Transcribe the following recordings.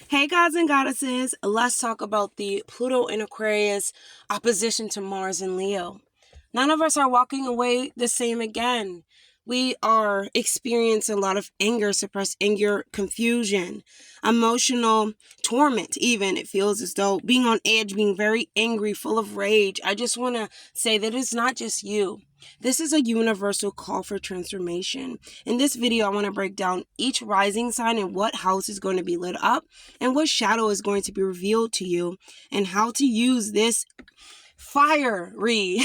Hey gods and goddesses, let's talk about the Pluto in Aquarius opposition to Mars in Leo. None of us are walking away the same again. We are experiencing a lot of anger, suppressed anger, confusion, emotional torment even. It feels as though being on edge, being very angry, full of rage. I just want to say that it's not just you. This is a universal call for transformation. In this video, I want to break down each rising sign and what house is going to be lit up and what shadow is going to be revealed to you and how to use this fiery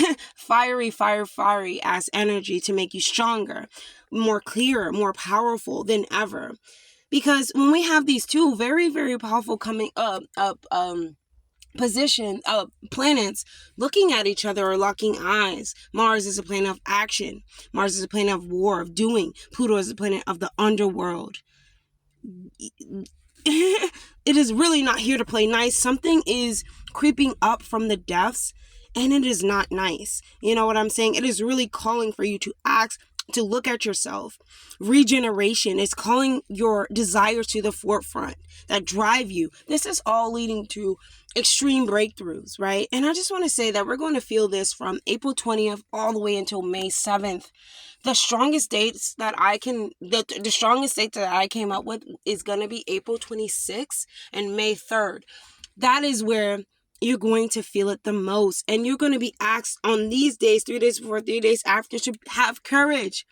ass energy to make you stronger, more clear, more powerful than ever. Because when we have these two very, very powerful coming planets looking at each other or locking eyes. Mars is a planet of action. Mars is a planet of war, of doing. Pluto is a planet of the underworld. It is really not here to play nice. Something is creeping up from the depths, and it is not nice. You know what I'm saying? It is really calling for you to act, to look at yourself. Regeneration is calling your desires to the forefront that drive you. This is all leading to extreme breakthroughs, right? And I just want to say that we're going to feel this from April 20th all the way until May 7th. The strongest dates that the strongest date that I came up with is going to be April 26th and May 3rd. That is where you're going to feel it the most. And you're going to be asked on these days, 3 days before, 3 days after, to have courage.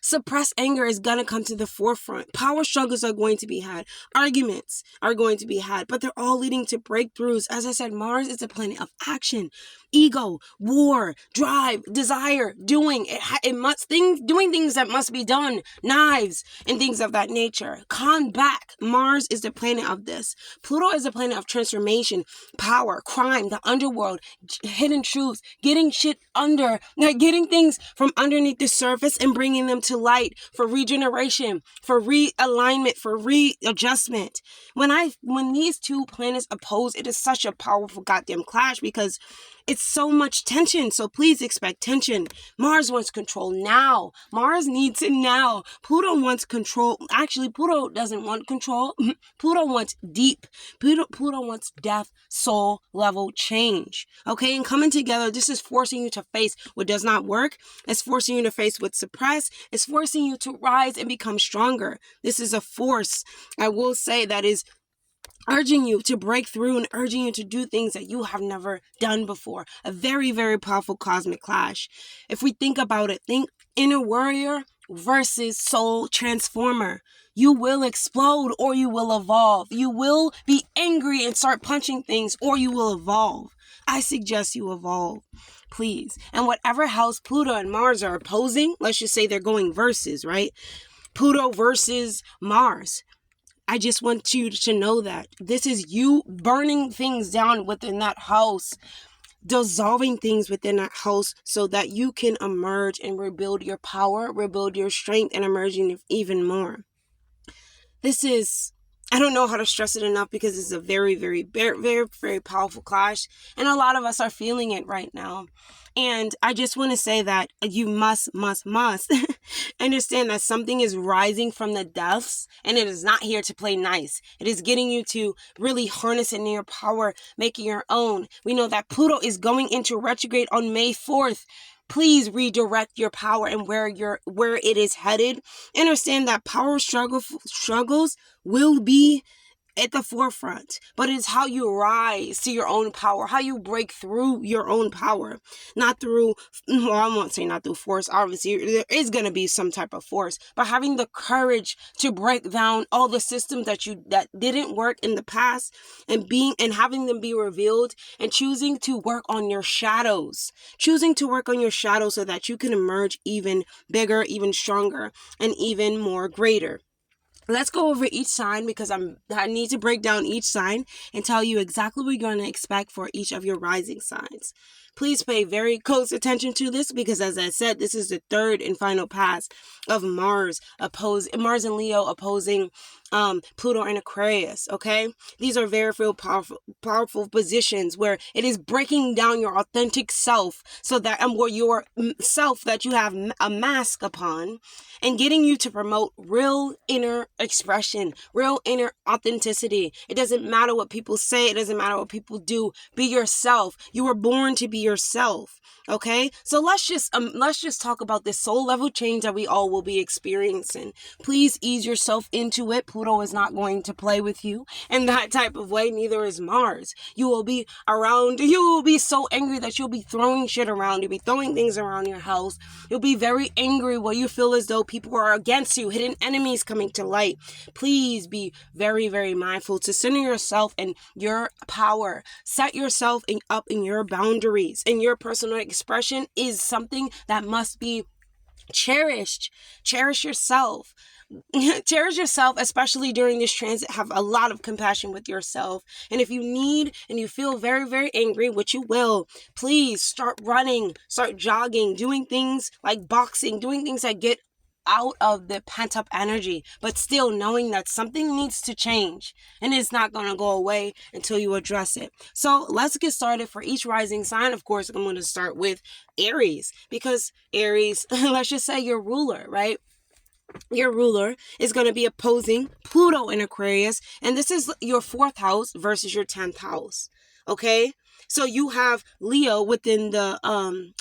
Suppressed anger is going to come to the forefront. Power struggles are going to be had. Arguments are going to be had. But they're all leading to breakthroughs. As I said, Mars is a planet of action, ego, war, drive, desire, doing. Doing things that must be done. Knives and things of that nature. Come back. Mars is the planet of this. Pluto is a planet of transformation, power, crime, the underworld, hidden truths, getting getting things from underneath the surface and bringing them to light for regeneration, for realignment, for readjustment. When these two planets oppose, it is such a powerful goddamn clash because it's so much tension. So please expect tension. Mars wants control now. Mars needs it now. Pluto wants control. Actually, Pluto doesn't want control. Pluto wants deep. Pluto wants depth, soul level change. Okay, and coming together, this is forcing you to face what does not work. It's forcing you to face what's suppressed. It's forcing you to rise and become stronger. This is a force, I will say, that is urging you to break through and urging you to do things that you have never done before. A very, very powerful cosmic clash. If we think about it, think inner warrior versus soul transformer. You will explode or you will evolve. You will be angry and start punching things or you will evolve. I suggest you evolve, please. And whatever house Pluto and Mars are opposing, let's just say they're going versus, right? Pluto versus Mars. I just want you to know that this is you burning things down within that house, dissolving things within that house so that you can emerge and rebuild your power, rebuild your strength, and emerging even more. This is, I don't know how to stress it enough because it's a very, very, very, very, very powerful clash. And a lot of us are feeling it right now. And I just want to say that you must understand that something is rising from the depths and it is not here to play nice. It is getting you to really harness in your power, making your own. We know that Pluto is going into retrograde on May 4th. Please redirect your power and where it is headed. Understand that power struggles will be at the forefront, but it's how you rise to your own power, how you break through your own power, not through, well, I won't say not through force. Obviously, there is going to be some type of force, but having the courage to break down all the systems that didn't work in the past and having them be revealed and choosing to work on your shadows, so that you can emerge even bigger, even stronger, and even more greater. Let's go over each sign because I need to break down each sign and tell you exactly what you're going to expect for each of your rising signs. Please pay very close attention to this because, as I said, this is the third and final pass of Mars and Leo opposing Pluto and Aquarius. Okay, these are very powerful positions where it is breaking down your authentic self, so that where your self that you have a mask upon, and getting you to promote real inner expression, real inner authenticity. It doesn't matter what people say. It doesn't matter what people do. Be yourself. You were born to be yourself. Okay, so let's just talk about this soul level change that we all will be experiencing. Please ease yourself into it. Pluto is not going to play with you in that type of way. Neither is Mars. You will be so angry that you'll be throwing shit around. You'll be throwing things around your house. You'll be very angry where you feel as though people are against you, hidden enemies coming to light. Please be very, very mindful to center yourself and your power. Set yourself up in your boundaries, and your personal expression is something that must be cherished. Cherish yourself. Cherish yourself, especially during this transit. Have a lot of compassion with yourself. And if you need and you feel very, very angry, which you will, please start running, start jogging, doing things like boxing, doing things that get out of the pent-up energy, but still knowing that something needs to change and it's not going to go away until you address it. So let's get started for each rising sign. Of course, I'm going to start with Aries, because Aries, let's just say your ruler, right? Your ruler is going to be opposing Pluto in Aquarius, and this is your 4th house versus your 10th house. Okay, so you have Leo within the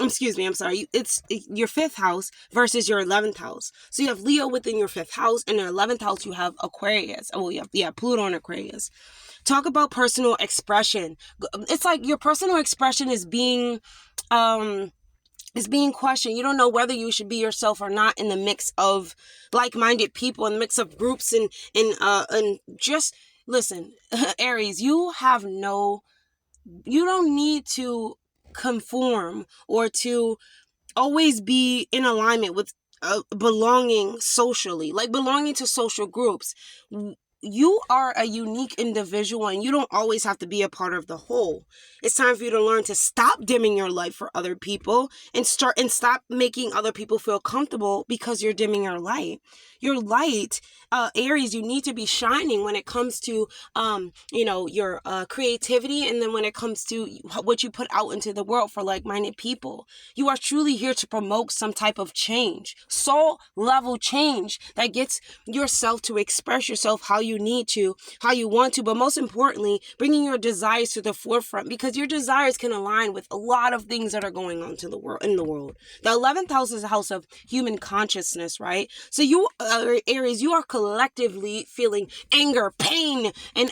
it's your 5th house versus your 11th house. So you have Leo within your 5th house, and your 11th house you have Aquarius. Oh, you have Pluto and Aquarius. Talk about personal expression. It's like your personal expression is being questioned. You don't know whether you should be yourself or not in the mix of like-minded people, in the mix of groups, and just listen, Aries, you don't need to conform or to always be in alignment with belonging socially, like belonging to social groups. You are a unique individual, and you don't always have to be a part of the whole. It's time for you to learn to stop dimming your light for other people and stop making other people feel comfortable because you're dimming your light. Your light, Aries, you need to be shining when it comes to, your creativity, and then when it comes to what you put out into the world for like-minded people. You are truly here to promote some type of change, soul level change that gets yourself to express yourself how you need to, how you want to, but most importantly, bringing your desires to the forefront, because your desires can align with a lot of things that are going on in the world. The 11th house is a house of human consciousness, right? So you, Aries, you are collectively feeling anger, pain, and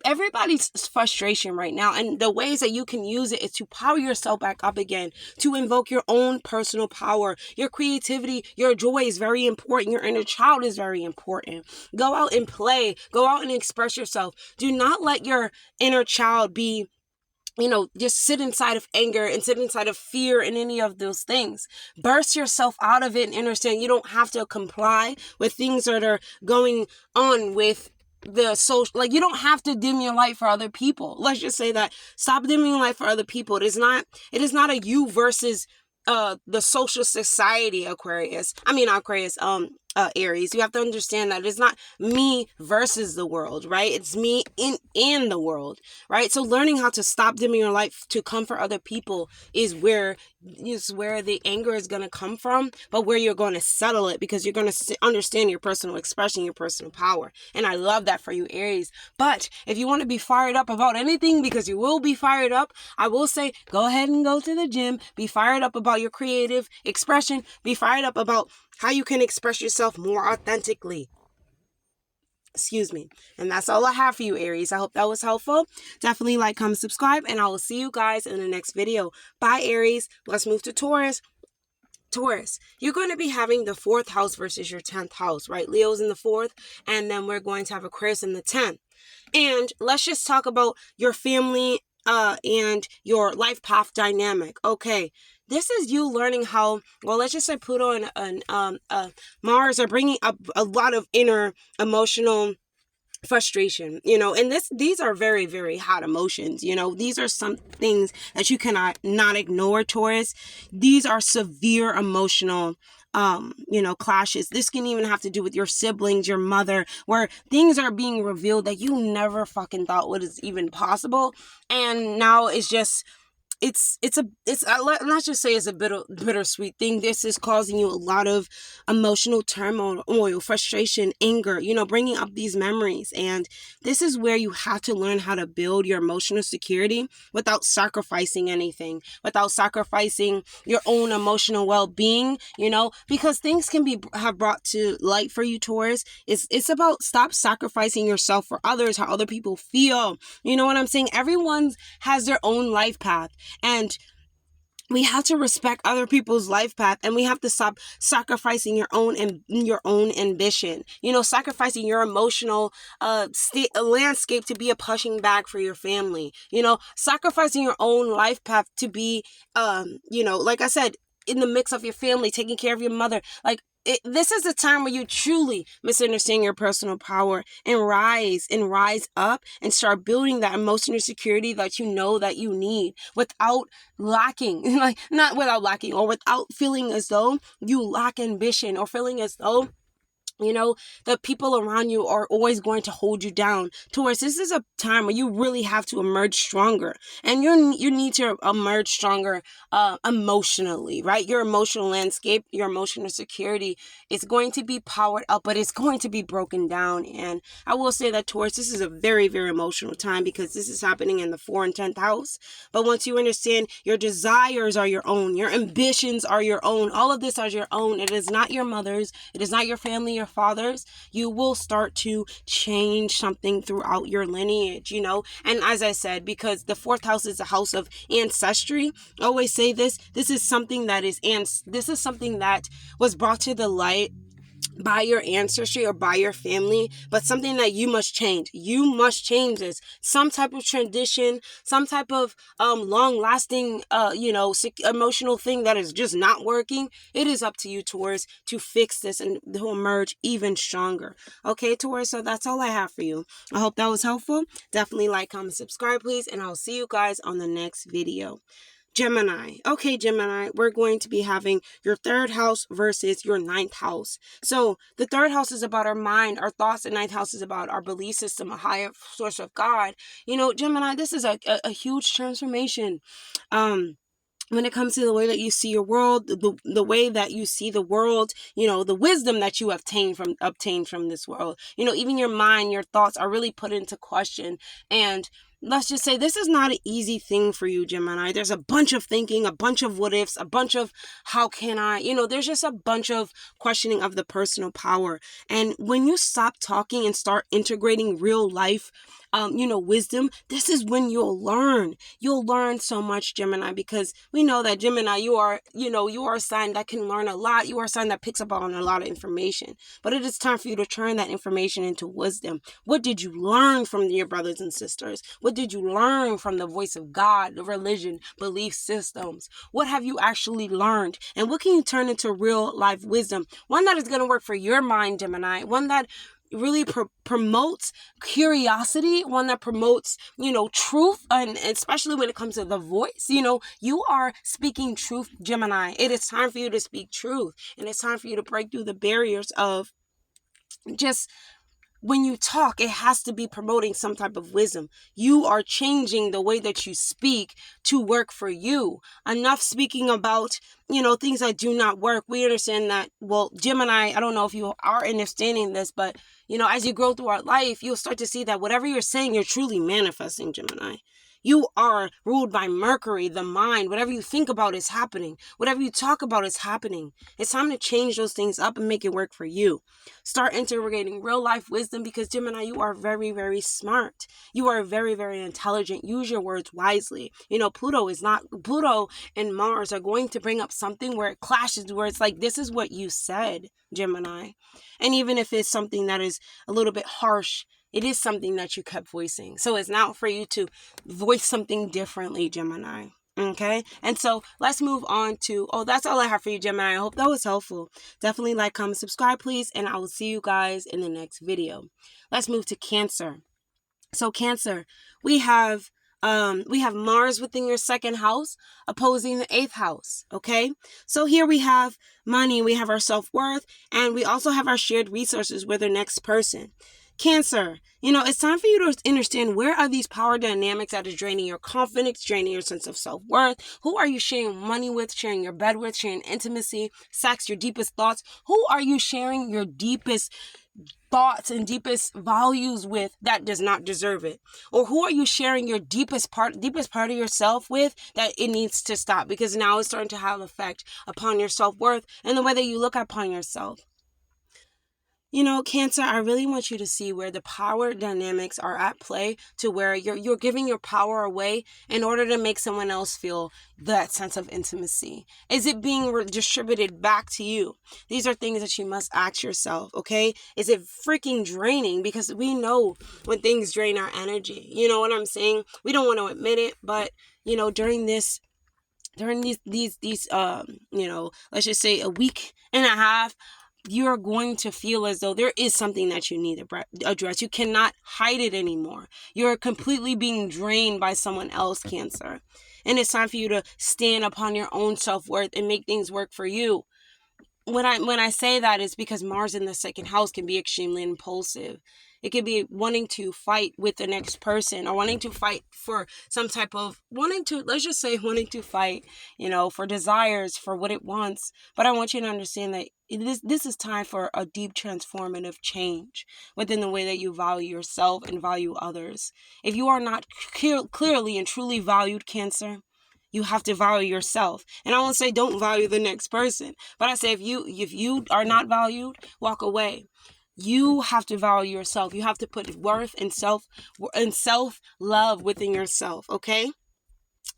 everybody's frustration right now. And the ways that you can use it is to power yourself back up again, to invoke your own personal power. Your creativity, your joy is very important. Your inner child is very important. Go out and play. Go out and express yourself. Do not let your inner child be, just sit inside of anger and sit inside of fear and any of those things. Burst yourself out of it and understand you don't have to comply with things that are going on with the social, like you don't have to dim your light for other people. Let's just say that. Stop dimming your light for other people. It is not a you versus the social society, Aries. You have to understand that it's not me versus the world, right? It's me in the world, right? So learning how to stop dimming your light to comfort other people is where the anger is going to come from, but where you're going to settle it, because you're going to understand your personal expression, your personal power. And I love that for you, Aries. But if you want to be fired up about anything, because you will be fired up, I will say, go ahead and go to the gym. Be fired up about your creative expression. Be fired up about how you can express yourself more authentically. And that's all I have for you, Aries. I hope that was helpful. Definitely like, comment, subscribe, and I will see you guys in the next video. Bye, Aries. Let's move to Taurus. Taurus, you're going to be having the 4th house versus your 10th house, right? Leo's in the 4th, and then we're going to have Aquarius in the 10th. And let's just talk about your family and your life path dynamic. Okay. This is you learning how, let's just say Pluto and Mars are bringing up a lot of inner emotional frustration, and these are very, very hot emotions. These are some things that you cannot not ignore, Taurus. These are severe emotional clashes. This can even have to do with your siblings, your mother, where things are being revealed that you never fucking thought was even possible, and now it's just let's just say it's a bittersweet thing. This is causing you a lot of emotional turmoil, frustration, anger, bringing up these memories. And this is where you have to learn how to build your emotional security without sacrificing anything, without sacrificing your own emotional well-being, because things can have brought to light for you, Taurus. It's about stop sacrificing yourself for others, how other people feel. You know what I'm saying? Everyone has their own life path. And we have to respect other people's life path, and we have to stop sacrificing your own ambition. Sacrificing your emotional landscape to be a pushing bag for your family. Sacrificing your own life path to be, like I said, in the mix of your family, taking care of your mother. This is a time where you truly misunderstand your personal power and rise up and start building that emotional security that you know that you need without lacking, not without lacking, or without feeling as though you lack ambition, or feeling as though the people around you are always going to hold you down. Taurus, this is a time where you really have to emerge stronger, and you need to emerge stronger emotionally, right? Your emotional landscape, your emotional security is going to be powered up, but it's going to be broken down. And I will say that, Taurus, this is a very, very emotional time because this is happening in the 4th and 10th house. But once you understand your desires are your own, your ambitions are your own, all of this is your own. It is not your mother's. It is not your family, your fathers. You will start to change something throughout your lineage, and as I said, because the 4th house is a house of ancestry, I always say this is something that was brought to the light by your ancestry or by your family, but something that you must change. You must change this. Some type of tradition, some type of long-lasting, emotional thing that is just not working. It is up to you, Taurus, to fix this and to emerge even stronger. Okay, Taurus, so that's all I have for you. I hope that was helpful. Definitely like, comment, subscribe, please, and I'll see you guys on the next video. Gemini. Okay, Gemini, we're going to be having your 3rd house versus your 9th house. So the 3rd house is about our mind, our thoughts. The 9th house is about our belief system, a higher source of God. Gemini, this is a huge transformation. When it comes to the way that you see your world, the way that you see the world, the wisdom that you obtained from this world, even your mind, your thoughts are really put into question. And let's just say this is not an easy thing for you, Gemini. There's a bunch of thinking, a bunch of what ifs, a bunch of how can I, there's just a bunch of questioning of the personal power. And when you stop talking and start integrating real life, wisdom, this is when you'll learn so much, Gemini, because we know that Gemini, you are a sign that can learn a lot. You are a sign that picks up on a lot of information, but it is time for you to turn that information into wisdom. What did you learn from your brothers and sisters? What did you learn from the voice of God, the religion, belief systems? What have you actually learned? And what can you turn into real life wisdom? One that is going to work for your mind, Gemini. One that really promotes curiosity, one that promotes, truth, and especially when it comes to the voice, you are speaking truth, Gemini. It is time for you to speak truth, and it's time for you to break through the barriers of just when you talk, it has to be promoting some type of wisdom. You are changing the way that you speak to work for you. Enough speaking about, things that do not work. We understand that, well, Gemini, I don't know if you are understanding this, but, as you grow throughout life, you'll start to see that whatever you're saying, you're truly manifesting, Gemini. You are ruled by Mercury, the mind. Whatever you think about is happening. Whatever you talk about is happening. It's time to change those things up and make it work for you. Start integrating real life wisdom because, Gemini, you are very, very smart. You are very, very intelligent. Use your words wisely. Pluto and Mars are going to bring up something where it clashes, where it's like, this is what you said, Gemini. And even if it's something that is a little bit harsh, it is something that you kept voicing. So it's now for you to voice something differently, Gemini. Okay, and so let's move on to, that's all I have for you, Gemini. I hope that was helpful. Definitely like, comment, subscribe, please, and I will see you guys in the next video. Let's move to Cancer. So Cancer, we have Mars within your second house opposing the 8th house. Okay, so here we have money, we have our self-worth, and we also have our shared resources with the next person. Cancer, it's time for you to understand, where are these power dynamics that is draining your confidence, draining your sense of self-worth? Who are you sharing money with, sharing your bed with, sharing intimacy, sex, your deepest thoughts? Who are you sharing your deepest thoughts and deepest values with that does not deserve it? Or who are you sharing your deepest part of yourself with that it needs to stop, because now it's starting to have effect upon your self-worth and the way that you look upon yourself? Cancer, I really want you to see where the power dynamics are at play, to where you're giving your power away in order to make someone else feel that sense of intimacy. Is it being distributed back to you? These are things that you must ask yourself, okay? Is it freaking draining? Because we know when things drain our energy. You know what I'm saying? We don't want to admit it, but during these let's just say a week and a half, you're going to feel as though there is something that you need to address. You cannot hide it anymore. You're completely being drained by someone else, Cancer. And it's time for you to stand upon your own self-worth and make things work for you. When I say that, is because Mars in the second house can be extremely impulsive. It could be wanting to fight with the next person, or wanting to fight for some type of wanting to fight, for desires, for what it wants. But I want you to understand that this is time for a deep transformative change within the way that you value yourself and value others. If you are not clearly and truly valued, Cancer, you have to value yourself. And I won't say don't value the next person, but I say if you are not valued, walk away. You have to value yourself. You have to put worth and self-love within yourself, okay?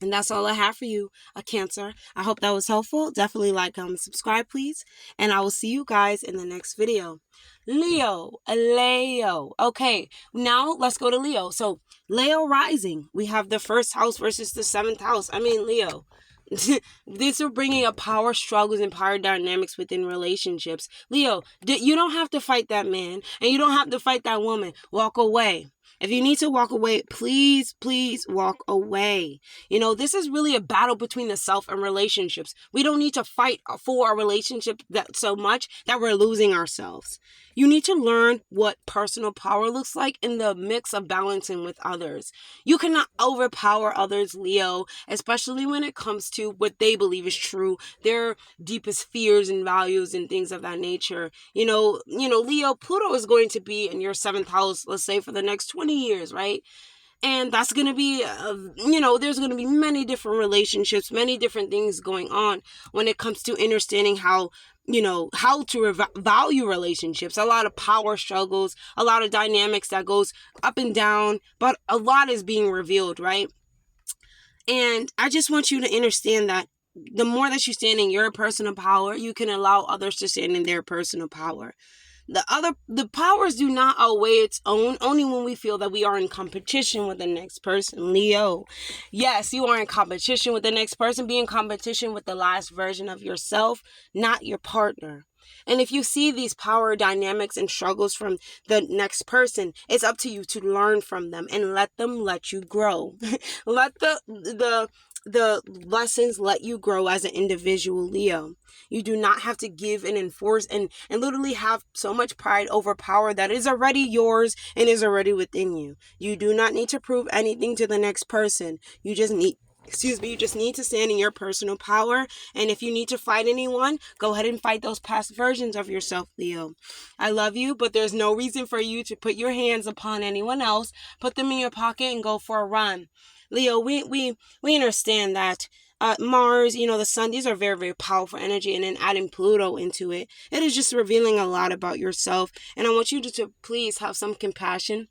And that's all I have for you, Cancer. I hope that was helpful. Definitely like, comment, subscribe, please. And I will see you guys in the next video. Leo. Okay, now let's go to Leo. So Leo rising. We have the 1st house versus the 7th house. Leo. These are bringing up power struggles and power dynamics within relationships. Leo, you don't have to fight that man, and you don't have to fight that woman. Walk away. If you need to walk away, please walk away. This is really a battle between the self and relationships. We don't need to fight for our relationship that so much that we're losing ourselves. You need to learn what personal power looks like in the mix of balancing with others. You cannot overpower others, Leo, especially when it comes to what they believe is true, their deepest fears and values and things of that nature. Leo, Pluto is going to be in your 7th house, let's say, for the next 20 years, right? And that's going to be, there's going to be many different relationships, many different things going on when it comes to understanding how to value relationships. A lot of power struggles, a lot of dynamics that goes up and down, but a lot is being revealed, right? And I just want you to understand that the more that you stand in your personal power, you can allow others to stand in their personal power. The powers do not outweigh its own only when we feel that we are in competition with the next person, Leo. Yes, you are in competition with the next person. Be in competition with the last version of yourself, not your partner. And if you see these power dynamics and struggles from the next person, it's up to you to learn from them and let them let you grow. Let the lessons let you grow as an individual, Leo. You do not have to give and enforce and literally have so much pride over power that is already yours and is already within you. You do not need to prove anything to the next person. You just need to stand in your personal power. And if you need to fight anyone, go ahead and fight those past versions of yourself, Leo. I love you, but there's no reason for you to put your hands upon anyone else. Put them in your pocket and go for a run. Leo, we understand that Mars, the sun, these are very, very powerful energy, and then adding Pluto into it, it is just revealing a lot about yourself. And I want you to please have some compassion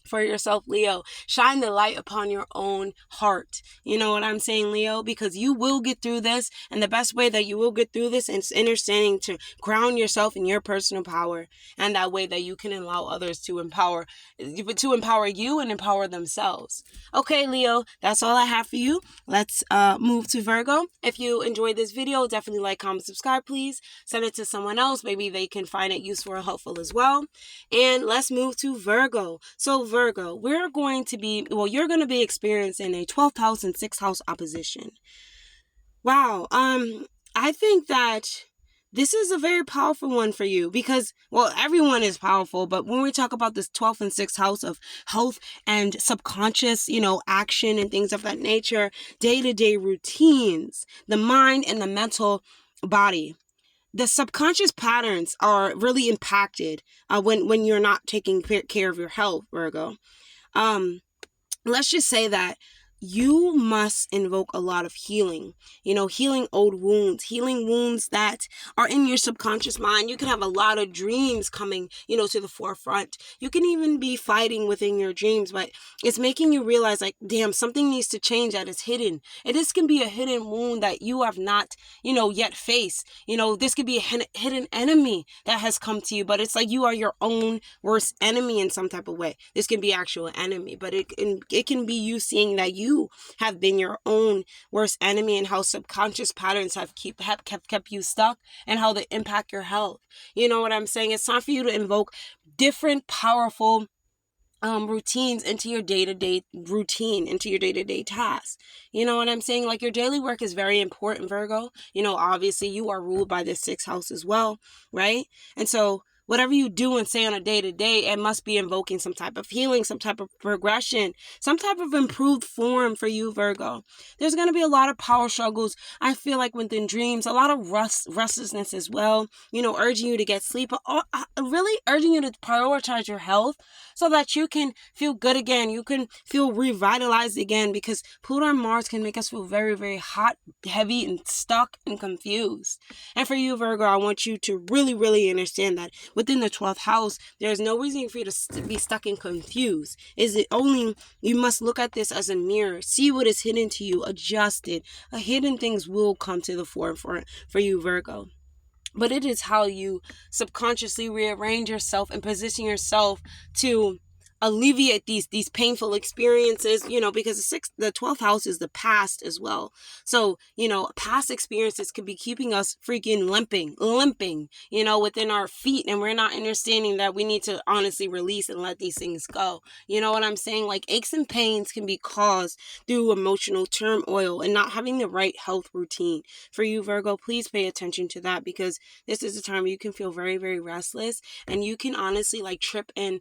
for yourself, Leo. Shine the light upon your own heart. You know what I'm saying, Leo? Because you will get through this, and the best way that you will get through this is understanding to ground yourself in your personal power, and that way that you can allow others to empower you and empower themselves. Okay, Leo, that's all I have for you. Let's move to Virgo. If you enjoyed this video, definitely like, comment, subscribe, please. Send it to someone else. Maybe they can find it useful or helpful as well. And let's move to Virgo. So Virgo, you're going to be experiencing a 12th house and 6th house opposition. Wow. I think that this is a very powerful one for you because, well, everyone is powerful, but when we talk about this 12th and 6th house of health and subconscious, action and things of that nature, day-to-day routines, the mind and the mental body, the subconscious patterns are really impacted when you're not taking care of your health, Virgo. Let's just say that you must invoke a lot of healing, healing old wounds, healing wounds that are in your subconscious mind. You can have a lot of dreams coming, to the forefront. You can even be fighting within your dreams, but it's making you realize like, damn, something needs to change that is hidden. And this can be a hidden wound that you have not, yet faced. This could be a hidden enemy that has come to you, but it's like you are your own worst enemy in some type of way. This can be actual enemy, but it can be you seeing that you have been your own worst enemy and how subconscious patterns have kept you stuck and how they impact your health. You know what I'm saying? It's time for you to invoke different powerful routines into your day-to-day routine, into your day-to-day tasks. You know what I'm saying? Like your daily work is very important, Virgo. Obviously you are ruled by the 6th house as well, right? And so whatever you do and say on a day-to-day, it must be invoking some type of healing, some type of progression, some type of improved form for you, Virgo. There's going to be a lot of power struggles, I feel like, within dreams, a lot of restlessness as well, urging you to get sleep, really urging you to prioritize your health so that you can feel good again. You can feel revitalized again, because Pluto and Mars can make us feel very, very hot, heavy, and stuck and confused. And for you, Virgo, I want you to really, really understand that within the 12th house, there's no reason for you to be stuck and confused. You must look at this as a mirror, see what is hidden to you, adjust it. Hidden things will come to the forefront for you, Virgo. But it is how you subconsciously rearrange yourself and position yourself to alleviate these painful experiences, because the 12th house is the past as well. So, past experiences could be keeping us freaking limping, within our feet, and we're not understanding that we need to honestly release and let these things go. You know what I'm saying? Like aches and pains can be caused through emotional turmoil and not having the right health routine. For you, Virgo, please pay attention to that, because this is a time where you can feel very, very restless, and you can honestly like trip and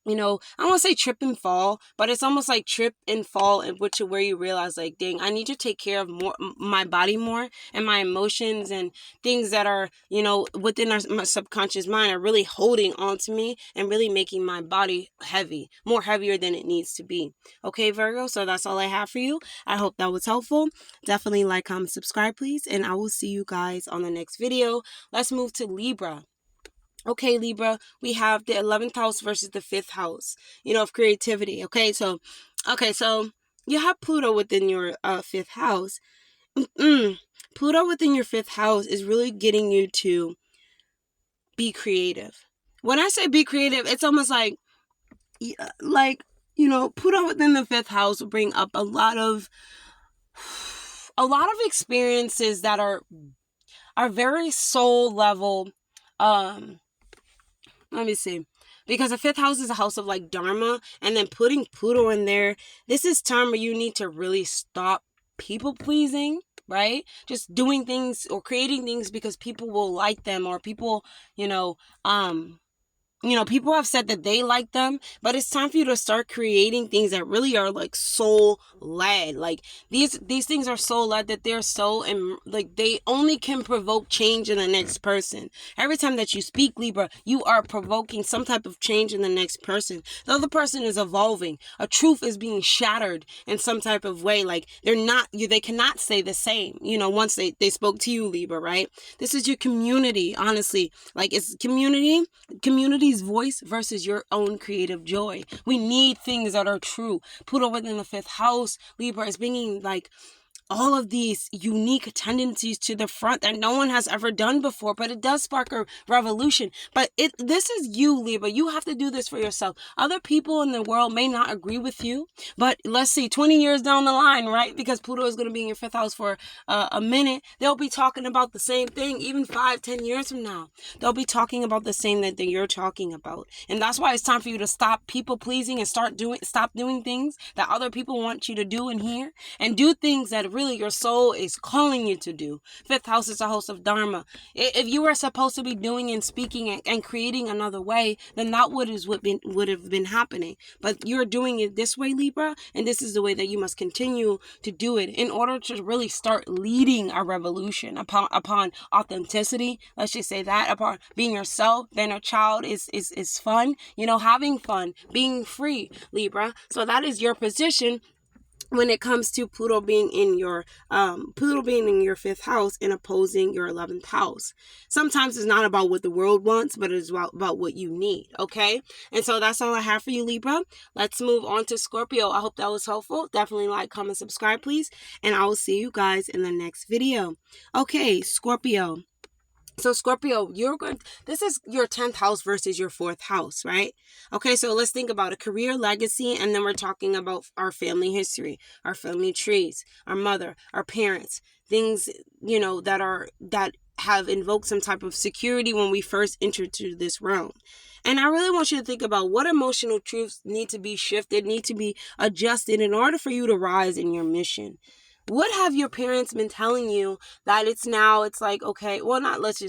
I don't want to say trip and fall, but it's almost like trip and fall, in which where you realize like, dang, I need to take care of my body more, and my emotions and things that are, within my subconscious mind are really holding on to me and really making my body more heavier than it needs to be. Okay, Virgo, so that's all I have for you. I hope that was helpful. Definitely like, comment, subscribe, please, and I will see you guys on the next video. Let's move to Libra. Okay, Libra, we have the 11th house versus the 5th house, of creativity. Okay, so you have Pluto within your 5th house. Pluto within your 5th house is really getting you to be creative. When I say be creative, it's almost like Pluto within the 5th house will bring up a lot of experiences that are very soul level. Let me see. Because the 5th house is a house of like Dharma, and then putting Pluto in there, this is time where you need to really stop people pleasing, right? Just doing things or creating things because people will like them, or people, people have said that they like them, but it's time for you to start creating things that really are like soul led. Like these things are soul led, that they're so, and like they only can provoke change in the next person. Every time that you speak, Libra, you are provoking some type of change in the next person. The other person is evolving. A truth is being shattered in some type of way. Like they cannot stay the same, once they spoke to you, Libra, right? This is your community, honestly. Like it's communities family's voice versus your own creative joy. We need things that are true. Pluto within the 5th house, Libra, is bringing like all of these unique tendencies to the front that no one has ever done before, but it does spark a revolution. But this is you, Libra. You have to do this for yourself. Other people in the world may not agree with you, but let's see, 20 years down the line, right? Because Pluto is going to be in your 5th house for a minute. They'll be talking about the same thing, even 5-10 years from now. They'll be talking about the same that you're talking about. And that's why it's time for you to stop people pleasing and stop doing things that other people want you to do and hear, and do things that really your soul is calling you to do. 5th house is a house of Dharma. If you were supposed to be doing and speaking and creating another way, then that would have been happening. But you're doing it this way, Libra, and this is the way that you must continue to do it in order to really start leading a revolution upon authenticity. Let's just say that, upon being yourself. Then a child is fun, having fun, being free, Libra. So that is your position when it comes to Pluto being in your 5th house and opposing your 11th house. Sometimes it's not about what the world wants, but it's about what you need, okay? And so that's all I have for you, Libra. Let's move on to Scorpio. I hope that was helpful. Definitely like, comment, subscribe, please. And I will see you guys in the next video. Okay, Scorpio. So Scorpio, this is your 10th house versus your 4th house, right? Okay, so let's think about a career, legacy, and then we're talking about our family history, our family trees, our mother, our parents, things, that have invoked some type of security when we first entered to this realm. And I really want you to think about what emotional truths need to be shifted, need to be adjusted in order for you to rise in your mission. What have your parents been telling you that it's like, okay, well, let's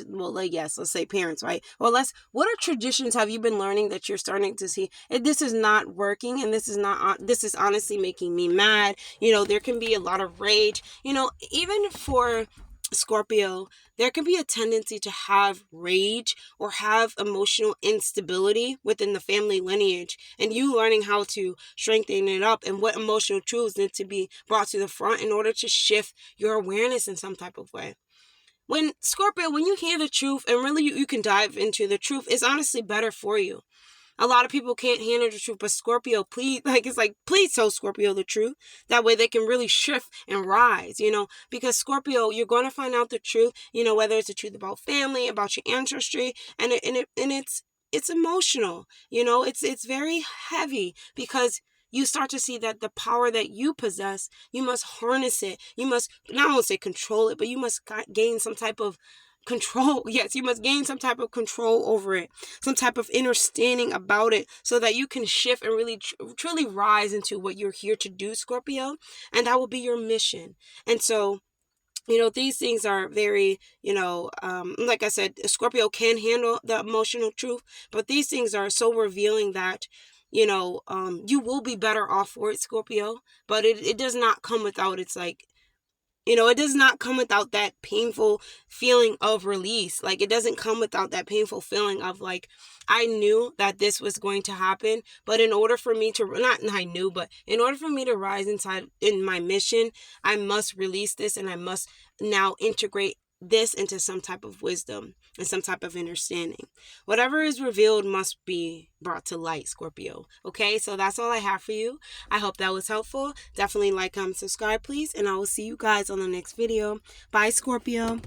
say parents, right? Well, what are traditions have you been learning that you're starting to see, this is not working, and this is honestly making me mad. There can be a lot of rage, even for Scorpio, there can be a tendency to have rage or have emotional instability within the family lineage, and you learning how to strengthen it up and what emotional truths need to be brought to the front in order to shift your awareness in some type of way. When Scorpio, when you hear the truth and really you can dive into the truth, it's honestly better for you. A lot of people can't handle the truth, but Scorpio, please tell Scorpio the truth. That way they can really shift and rise, because Scorpio, you're going to find out the truth, whether it's the truth about family, about your ancestry, and it's emotional, it's very heavy, because you start to see that the power that you possess, you must harness it. You must not only say control it, but you must gain some type of control. Yes, you must gain some type of control over it, some type of understanding about it, so that you can shift and really truly rise into what you're here to do, Scorpio, and that will be your mission. And so these things are very, like I said, Scorpio can handle the emotional truth, but these things are so revealing that you will be better off for it, Scorpio, but it does not come without it does not come without that painful feeling of release. Like, it doesn't come without that painful feeling of I knew that this was going to happen, but in order for me to, in order for me to rise in my mission, I must release this, and I must now integrate this into some type of wisdom and some type of understanding. Whatever is revealed must be brought to light, Scorpio. Okay, so that's all I have for you. I hope that was helpful. Definitely like, comment, subscribe, please, and I will see you guys on the next video. Bye, Scorpio.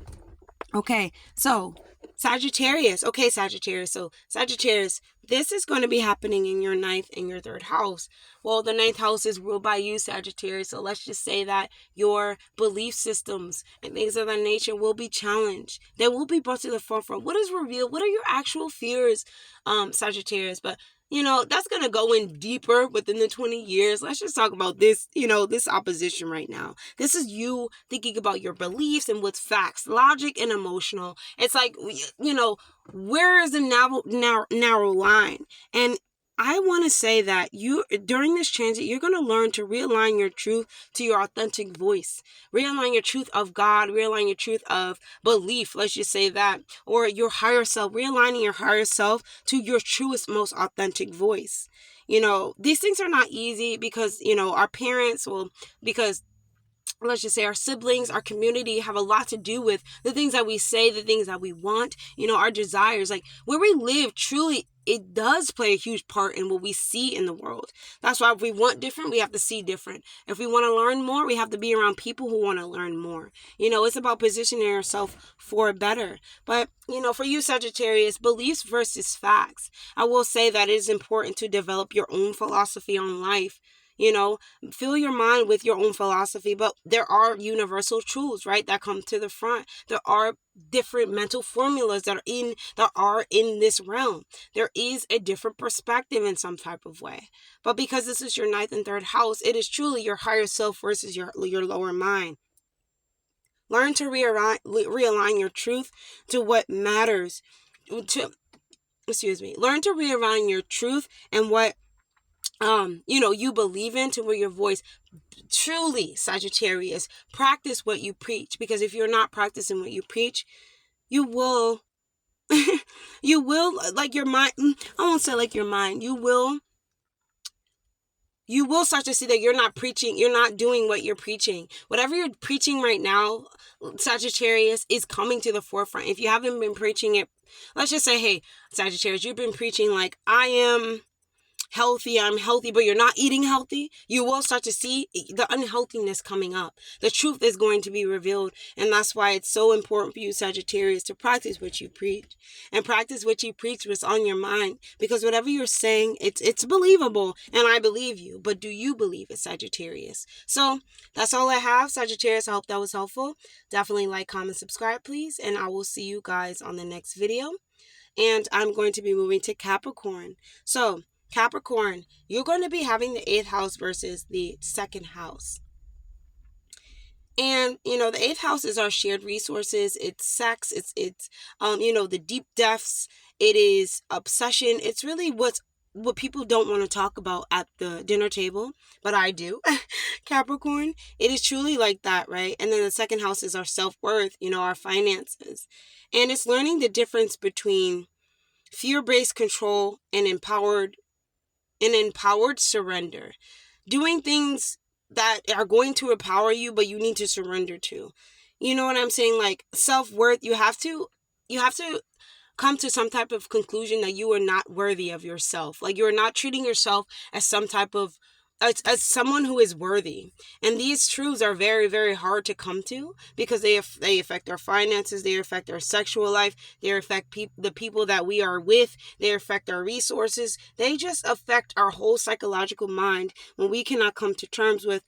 Okay, so Sagittarius. Okay, Sagittarius. So Sagittarius, this is going to be happening in your 9th and your 3rd house. Well, the 9th house is ruled by you, Sagittarius. So let's just say that your belief systems and things of that nature will be challenged. They will be brought to the forefront. What is revealed? What are your actual fears, Sagittarius? But that's going to go in deeper within the 20 years. Let's just talk about this, this opposition right now. This is you thinking about your beliefs and what's facts, logic, and emotional. It's like, where is the narrow line? And I want to say that during this transit, you're going to learn to realign your truth to your authentic voice, realign your truth of God, realign your truth of belief. Let's just say that, or your higher self, realigning your higher self to your truest, most authentic voice. These things are not easy because, our parents because let's just say our siblings, our community have a lot to do with the things that we say, the things that we want, our desires, like where we live truly it does play a huge part in what we see in the world. That's why if we want different, we have to see different. If we want to learn more, we have to be around people who want to learn more. It's about positioning yourself for better. But, for you, Sagittarius, beliefs versus facts. I will say that it is important to develop your own philosophy on life. Fill your mind with your own philosophy, but there are universal truths, right, that come to the front. There are different mental formulas that are in this realm. There is a different perspective in some type of way. But because this is your ninth and third house, it is truly your higher self versus your lower mind. Learn to realign your truth to what matters. Learn to realign your truth and what you believe in to where your voice. Truly, Sagittarius, practice what you preach, because if you're not practicing what you preach, you will like your mind, I won't say like your mind, you will start to see that you're not preaching, you're not doing what you're preaching. Whatever you're preaching right now, Sagittarius, is coming to the forefront. If you haven't been preaching it, let's just say, hey, Sagittarius, you've been preaching like, I'm healthy, but you're not eating healthy, you will start to see the unhealthiness coming up. The truth is going to be revealed. And that's why it's so important for you, Sagittarius, to practice what you preach. And practice what you preach was on your mind. Because whatever you're saying, it's believable. And I believe you. But do you believe it, Sagittarius? So that's all I have, Sagittarius. I hope that was helpful. Definitely like, comment, subscribe, please. And I will see you guys on the next video. And I'm going to be moving to Capricorn. So Capricorn, you're going to be having the 8th house versus the 2nd house. And, the 8th house is our shared resources. It's sex. It's the deep depths. It is obsession. It's really what people don't want to talk about at the dinner table, but I do. Capricorn, it is truly like that, right? And then the 2nd house is our self-worth, our finances. And it's learning the difference between fear-based control and empowered surrender. Doing things that are going to empower you, but you need to surrender to. You know what I'm saying? Like self-worth, you have to come to some type of conclusion that you are not worthy of yourself. Like you're not treating yourself as some type of as someone who is worthy. And these truths are very, very hard to come to because they affect our finances, they affect our sexual life, they affect the people that we are with, they affect our resources, they just affect our whole psychological mind when we cannot come to terms with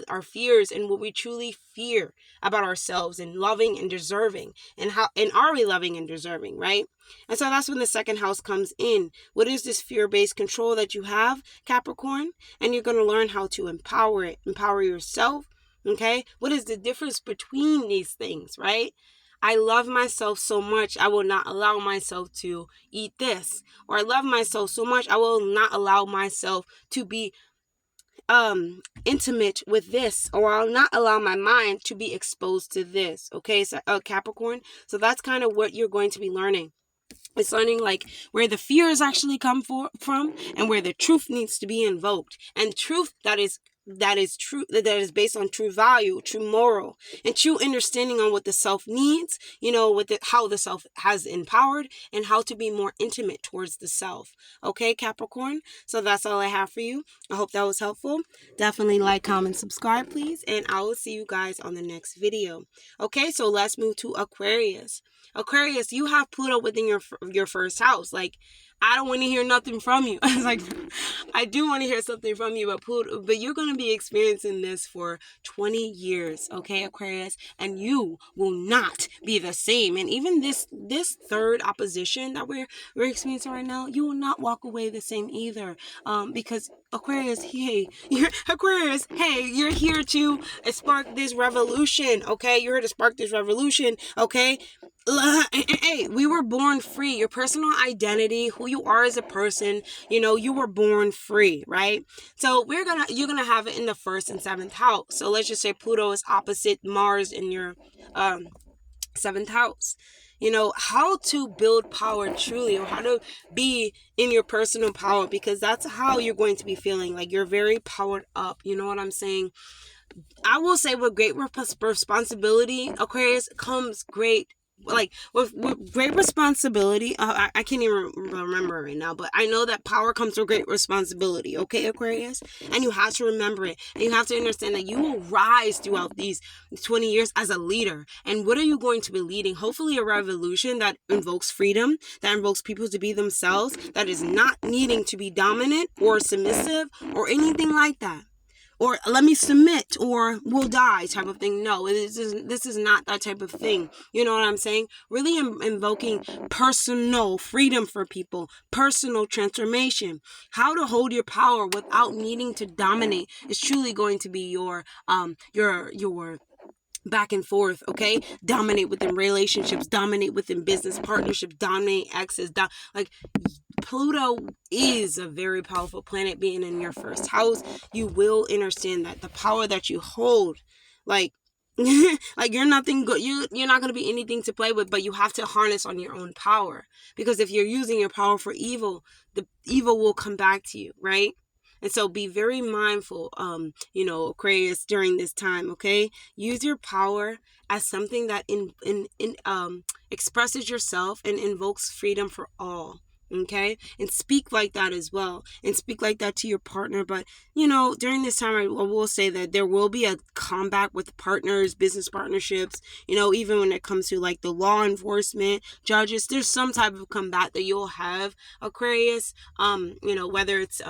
our fears and what we truly fear about ourselves and loving and deserving, and are we loving and deserving, right? And so that's when the 2nd house comes in. What is this fear-based control that you have, Capricorn? And you're going to learn how to empower yourself, okay? What is the difference between these things, right? I love myself so much, I will not allow myself to eat this. Or I love myself so much, I will not allow myself to be intimate with this, or I'll not allow my mind to be exposed to this. Okay, so Capricorn, so that's kind of what you're going to be learning. It's learning like where the fears actually come from and where the truth needs to be invoked, and truth that is true, that is based on true value, true moral, and true understanding on what the self needs, how the self has empowered, and how to be more intimate towards the self. Okay, Capricorn? So that's all I have for you. I hope that was helpful. Definitely like, comment, subscribe, please, and I will see you guys on the next video. Okay, so let's move to Aquarius. Aquarius, you have Pluto within your first house. Like, I don't want to hear nothing from you. I was like, I do want to hear something from you, but you're going to be experiencing this for 20 years, okay, Aquarius? And you will not be the same. And even this third opposition that we're experiencing right now, you will not walk away the same either. Because Aquarius, you're here to spark this revolution, okay? You're here to spark this revolution, okay? Hey, we were born free. Your personal identity, who you are as a person, you were born free, right? So you're gonna have it in the 1st and 7th house. So let's just say Pluto is opposite Mars in your 7th house. How to build power truly, or how to be in your personal power, because that's how you're going to be feeling. Like you're very powered up. You know what I'm saying? I will say with great responsibility, Aquarius, comes great like with great responsibility. I can't even remember right now, but I know that power comes with great responsibility. Okay, Aquarius, and you have to remember it, and you have to understand that you will rise throughout these 20 years as a leader. And what are you going to be leading? Hopefully, a revolution that invokes freedom, that invokes people to be themselves, that is not needing to be dominant or submissive or anything like that, or let me submit or we'll die type of thing. No, this is not that type of thing. You know what I'm saying? Really invoking personal freedom for people, personal transformation, how to hold your power without needing to dominate is truly going to be your back and forth. Okay, dominate within relationships, dominate within business partnerships, dominate exes, like Pluto is a very powerful planet. Being in your first house, you will understand that the power that you hold, like like you're nothing good, you're not going to be anything to play with, but you have to harness on your own power, because if you're using your power for evil, the evil will come back to you, right? And so be very mindful, Aquarius, during this time. Okay, use your power as something that expresses yourself and invokes freedom for all. Okay, and speak like that as well, and speak like that to your partner. But during this time, I will say that there will be a combat with partners, business partnerships, even when it comes to like the law enforcement, judges. There's some type of combat that you'll have, Aquarius, whether it's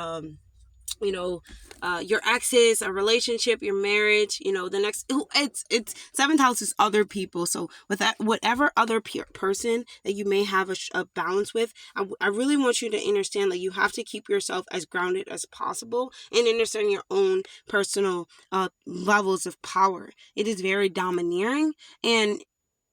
your exes, a relationship, your marriage, it's seventh house is other people. So with that, whatever other person that you may have a balance with, I really want you to understand that you have to keep yourself as grounded as possible and understand your own personal levels of power. It is very domineering, and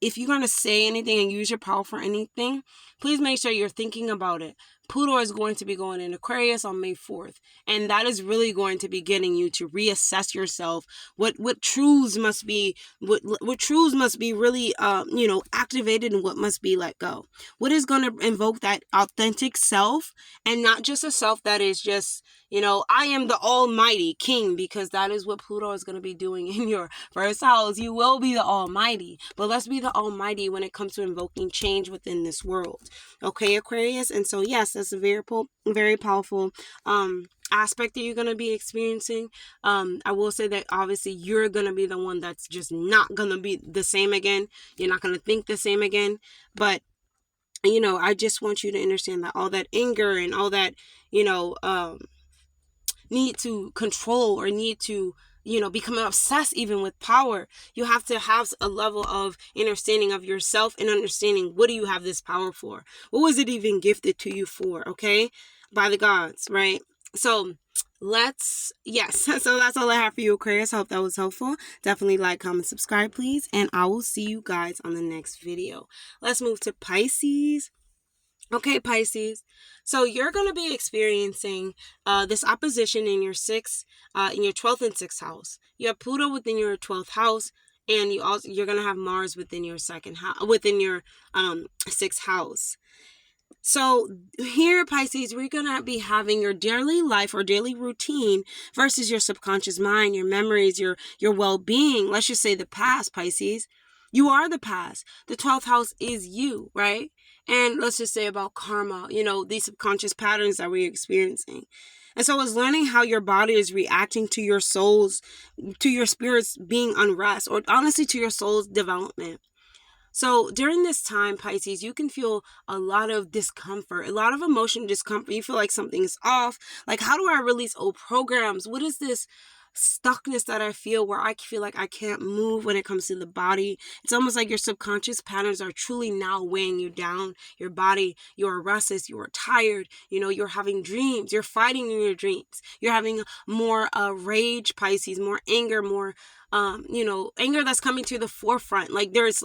if you're going to say anything and use your power for anything, please make sure you're thinking about it. Pluto is going to be going in Aquarius on May 4th. And that is really going to be getting you to reassess yourself. What truths must be, what truths must be really, activated, and what must be let go. What is going to invoke that authentic self, and not just a self that is just, I am the almighty king, because that is what Pluto is going to be doing in your first house. You will be the almighty, but let's be the almighty when it comes to invoking change within this world. Okay, Aquarius? And so, yes, that's a very powerful aspect that you're going to be experiencing. I will say that obviously you're going to be the one that's just not going to be the same again. You're not going to think the same again. But I just want you to understand that all that anger and all that, need to control or need to become obsessed even with power, you have to have a level of understanding of yourself and understanding, what do you have this power for? What was it even gifted to you for? Okay, by the gods, right? So so that's all I have for you, Aquarius. I hope that was helpful. Definitely like, comment, subscribe, please, and I will see you guys on the next video. Let's move to Pisces. Okay, Pisces. So you're going to be experiencing this opposition in your 12th and 6th house. You have Pluto within your 12th house, and you're going to have Mars within your within your 6th house. So here, Pisces, we're going to be having your daily life or daily routine versus your subconscious mind, your memories, your well-being. Let's just say the past, Pisces. You are the past. The 12th house is you, right? And let's just say about karma, these subconscious patterns that we're experiencing. And so it's learning how your body is reacting to your soul's, to your spirit's being unrest, or honestly to your soul's development. So during this time, Pisces, you can feel a lot of discomfort, a lot of emotional discomfort. You feel like something's off. Like, how do I release old programs? What is this stuckness that I feel, where I feel like I can't move when it comes to the body? It's almost like your subconscious patterns are truly now weighing you down. Your body, you're restless, you're tired, you're having dreams, you're fighting in your dreams. You're having more rage, Pisces, more anger, more anger that's coming to the forefront. Like there's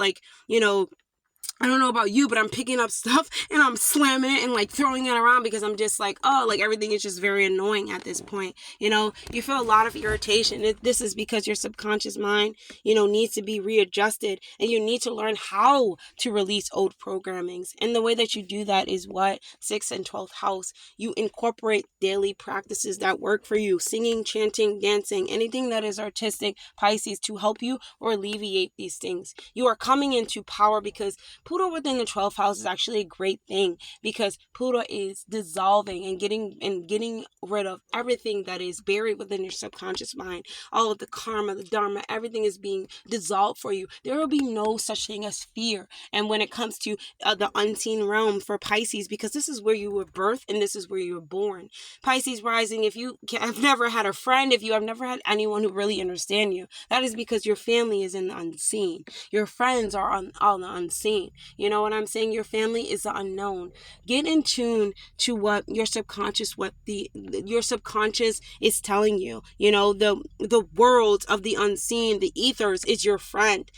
I don't know about you, but I'm picking up stuff and I'm slamming it and like throwing it around, because I'm just like, everything is just very annoying at this point. You feel a lot of irritation. This is because your subconscious mind, needs to be readjusted, and you need to learn how to release old programmings. And the way that you do that is what? 6th and 12th house. You incorporate daily practices that work for you. Singing, chanting, dancing, anything that is artistic, Pisces, to help you or alleviate these things. You are coming into power because Pluto within the 12th house is actually a great thing, because Pluto is dissolving and getting rid of everything that is buried within your subconscious mind. All of the karma, the dharma, everything is being dissolved for you. There will be no such thing as fear. And when it comes to the unseen realm for Pisces, because this is where you were birthed and this is where you were born. Pisces rising, if you have never had a friend, if you have never had anyone who really understands you, that is because your family is in the unseen. Your friends are on the unseen. You know what I'm saying? Your family is the unknown. Get in tune to what your subconscious, your subconscious is telling you. You know, the world of the unseen, the ethers is your friend.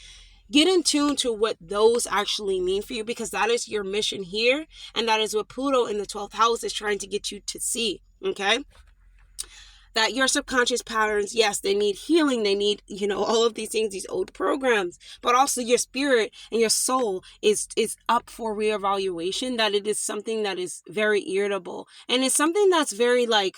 Get in tune to what those actually mean for you, because that is your mission here, and that is what Pluto in the 12th house is trying to get you to see. Okay? That your subconscious patterns, yes, they need healing. They need, all of these things, these old programs, but also your spirit and your soul is up for reevaluation. That it is something that is very irritable, and it's something that's very I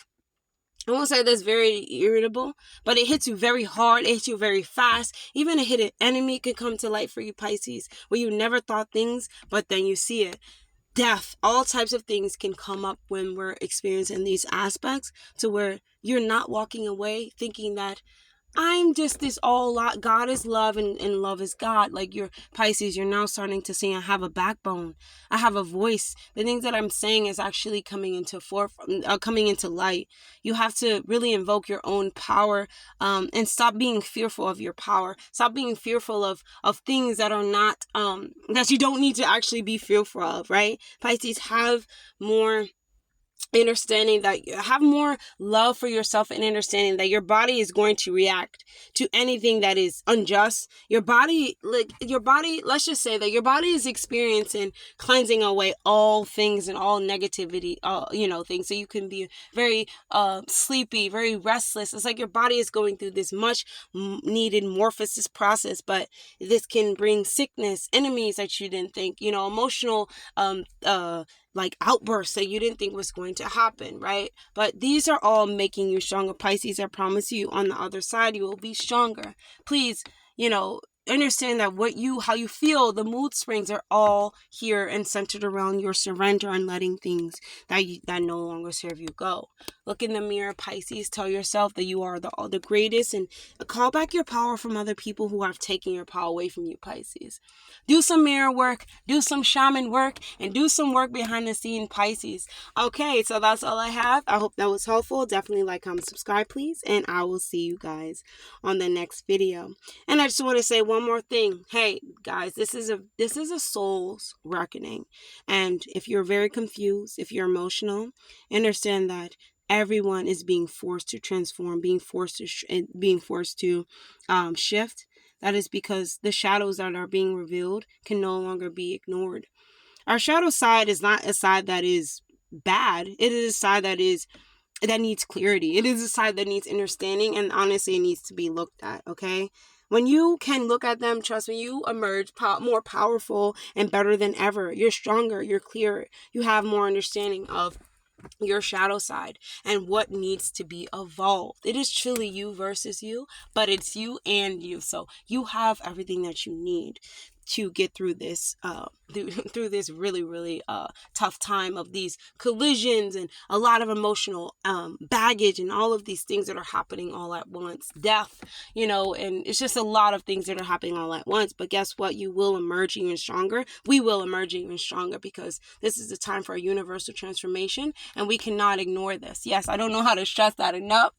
won't say that's very irritable, but it hits you very hard. It hits you very fast. Even a hidden enemy could come to light for you, Pisces, where you never thought things, but then you see it. Death, all types of things can come up when we're experiencing these aspects, to where you're not walking away thinking that I'm just this all lot. God is love, and love is God. Like your Pisces, you're now starting to see I have a backbone. I have a voice. The things that I'm saying is actually coming into coming into light. You have to really invoke your own power, and stop being fearful of your power. Stop being fearful of things that are not, that you don't need to actually be fearful of, right? Pisces, have more understanding, that you have more love for yourself, and understanding that your body is going to react to anything that is unjust. Your body, let's just say that your body is experiencing cleansing away all things and all negativity, things. So you can be very sleepy, very restless. It's like your body is going through this much needed morphosis process, but this can bring sickness, enemies that you didn't think, emotional outbursts that you didn't think was going to happen, right? But these are all making you stronger, Pisces. I promise you, on the other side, you will be stronger. Please, understand that how you feel, the mood springs are all here and centered around your surrender and letting things that no longer serve you go. Look in the mirror, Pisces. Tell yourself that you are the greatest, and call back your power from other people who have taken your power away from you, Pisces. Do some mirror work, do some shaman work, and do some work behind the scene, Pisces. Okay, so that's all I have. I hope that was helpful. Definitely like, comment, subscribe, please, and I will see you guys on the next video. And I just want to say one more thing. Hey guys, this is a soul's reckoning, and if you're very confused, if you're emotional, understand that everyone is being forced to transform, being forced to shift. That is because the shadows that are being revealed can no longer be ignored. Our shadow side is not a side that is bad. It is a side that needs clarity. It is a side that needs understanding, and honestly, it needs to be looked at, okay? When you can look at them, trust me, you emerge more powerful and better than ever. You're stronger, you're clearer, you have more understanding of your shadow side and what needs to be evolved. It is truly you versus you, but it's you and you. So you have everything that you need to get through this through this really, really tough time of these collisions and a lot of emotional baggage and all of these things that are happening all at once. Death, and it's just a lot of things that are happening all at once. But guess what? You will emerge even stronger. We will emerge even stronger, because this is the time for a universal transformation, and we cannot ignore this. Yes, I don't know how to stress that enough,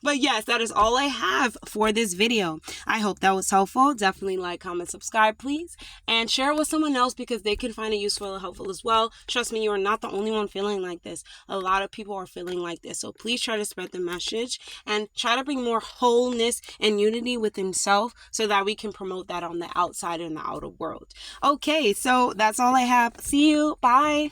but yes, that is all I have for this video. I hope that was helpful. Definitely like, comment, subscribe, please, and share it with someone else, because they can find it useful and helpful as well. Trust me, you are not the only one feeling like this. A lot of people are feeling like this. So please try to spread the message and try to bring more wholeness and unity within self, so that we can promote that on the outside and the outer world. Okay, so that's all I have. See you. Bye.